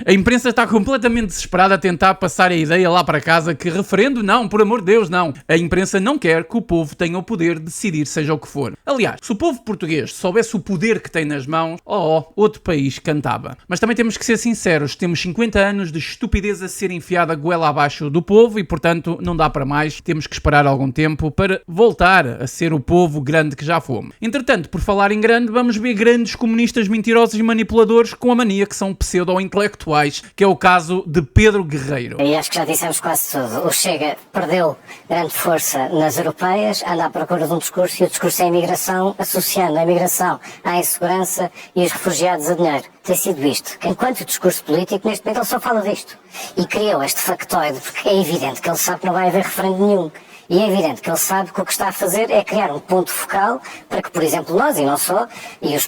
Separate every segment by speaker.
Speaker 1: A imprensa está completamente desesperada a tentar passar a ideia lá para casa que referendo não, por amor de Deus, não. A imprensa não quer que o povo tenha o poder de decidir seja o que for. Aliás, se o povo português soubesse o poder que tem nas mãos, outro país cantava. Mas também temos que ser sinceros, temos 50 anos de estupidez a ser enfiada goela abaixo do povo e, portanto, não dá para mais, temos que esperar algum tempo para voltar a ser o povo grande que já fomos. Entretanto, por falar em grande, vamos ver grandes comunistas mentirosos e manipuladores com a mania que são pseudo-intelectuais, que é o caso de Pedro Guerreiro.
Speaker 2: E acho que já dissemos quase tudo. O Chega perdeu grande força nas europeias, anda à procura de um discurso e o discurso é a imigração, associando a imigração à insegurança e os refugiados a dinheiro. Tem sido isto. Enquanto o discurso político, neste momento, ele só fala disto. E criou este factoide, porque é evidente que ele sabe que não vai haver referendo nenhum. E é evidente que ele sabe que o que está a fazer é criar um ponto focal para que, por exemplo, nós, e não só, e os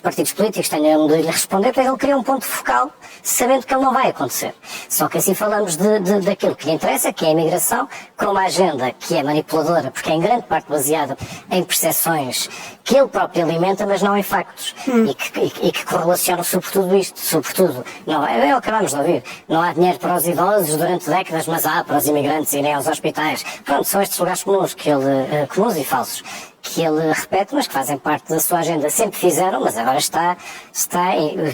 Speaker 2: partidos políticos tenham de lhe responder, para ele criar um ponto focal, sabendo que ele não vai acontecer. Só que assim falamos daquilo que lhe interessa, que é a imigração, com uma agenda que é manipuladora, porque é em grande parte baseada em percepções que ele próprio alimenta, mas não em factos. E que correlacionam sobretudo isto. Sobretudo, não, é o que acabamos de ouvir. Não há dinheiro para os idosos durante décadas, mas há para os imigrantes irem aos hospitais. Pronto, são estes lugares comuns, comuns e falsos, que ele repete, mas que fazem parte da sua agenda. Sempre fizeram, mas agora está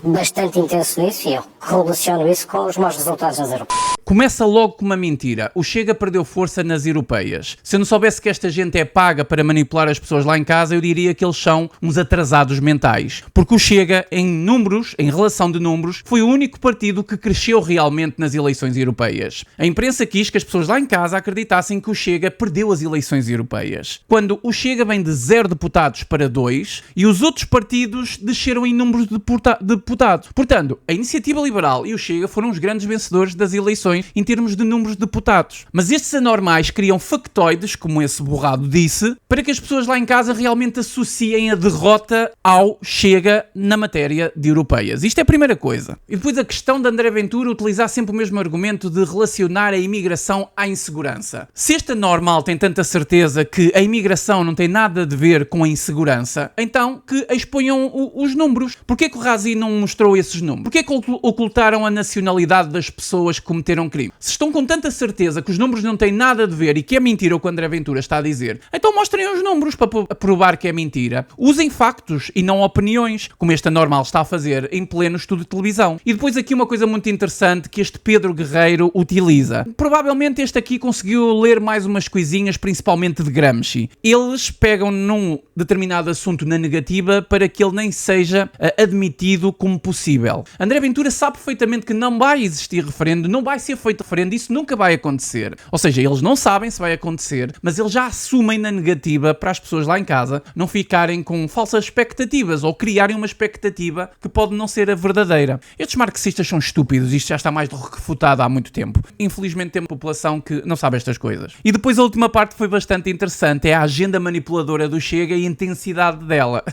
Speaker 2: bastante intenso nisso e eu correlaciono isso com os maus resultados nas europeias.
Speaker 1: Começa logo com uma mentira. O Chega perdeu força nas europeias. Se eu não soubesse que esta gente é paga para manipular as pessoas lá em casa, eu diria que eles são uns atrasados mentais. Porque o Chega, em números, em relação de números, foi o único partido que cresceu realmente nas eleições europeias. A imprensa quis que as pessoas lá em casa acreditassem que o Chega perdeu as eleições europeias. Quando o Chega vem de 0 deputados para 2 e os outros partidos desceram em números de deputados. Portanto, a Iniciativa Liberal e o Chega foram os grandes vencedores das eleições em termos de números de deputados. Mas estes anormais criam factoides, como esse borrado disse, para que as pessoas lá em casa realmente associem a derrota ao Chega na matéria de europeias. Isto é a primeira coisa. E depois a questão de André Ventura utilizar sempre o mesmo argumento de relacionar a imigração à insegurança. Se este anormal tem tanta certeza que a imigração não tem nada de ver com a insegurança, então que exponham os números. Porquê que o Razi não mostrou esses números? Porquê que ocultaram a nacionalidade das pessoas que cometeram crime? Se estão com tanta certeza que os números não têm nada a ver e que é mentira o que o André Ventura está a dizer, então mostrem os números para provar que é mentira. Usem factos e não opiniões, como este anormal está a fazer em pleno estudo de televisão. E depois aqui uma coisa muito interessante que este Pedro Guerreiro utiliza. Provavelmente este aqui conseguiu ler mais umas coisinhas, principalmente de Gramsci. Eles pegam num determinado assunto na negativa para que ele nem seja admitido como possível. André Ventura sabe perfeitamente que não vai existir referendo, não vai ser feito referendo, isso nunca vai acontecer. Ou seja, eles não sabem se vai acontecer, mas eles já assumem na negativa para as pessoas lá em casa não ficarem com falsas expectativas ou criarem uma expectativa que pode não ser a verdadeira. Estes marxistas são estúpidos, isto já está mais do que refutado há muito tempo. Infelizmente temos uma população que não sabe estas coisas. E depois a última parte foi bastante interessante, é a agenda manipuladora do Chega e a intensidade dela.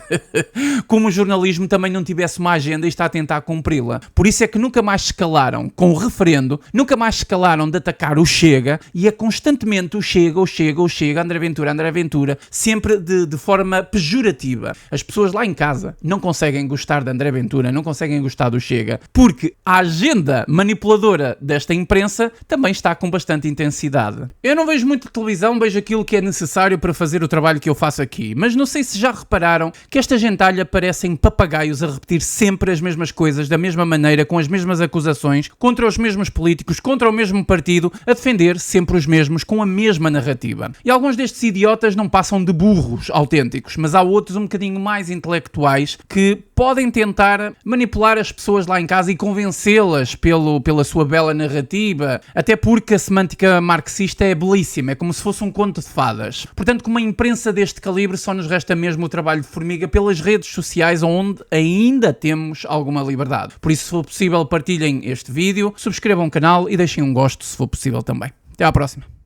Speaker 1: Como o jornalismo também não tivesse uma agenda e está a tentar cumpri-la. Por isso é que nunca mais se calaram com o referendo, nunca mais se calaram de atacar o Chega e é constantemente o Chega, André Ventura, sempre de forma pejorativa. As pessoas lá em casa não conseguem gostar de André Ventura, não conseguem gostar do Chega, porque a agenda manipuladora desta imprensa também está com bastante intensidade. Eu não vejo muito televisão, vejo aquilo que é necessário para fazer o trabalho que eu faço aqui, mas não sei se já repararam que esta gentalha parecem papagaios a repetir sempre as mesmas coisas, da mesma maneira, com as mesmas acusações, contra os mesmos políticos, contra o mesmo partido, a defender sempre os mesmos, com a mesma narrativa. E alguns destes idiotas não passam de burros autênticos, mas há outros um bocadinho mais intelectuais que podem tentar manipular as pessoas lá em casa e convencê-las pela sua bela narrativa, até porque a semântica marxista é belíssima, é como se fosse um conto de fadas. Portanto, com uma imprensa deste calibre, só nos resta mesmo o trabalho de formiga pelas redes sociais, onde ainda temos alguma liberdade. Por isso, se for possível, partilhem este vídeo, subscrevam o canal e deixem um gosto, se for possível também. Até à próxima.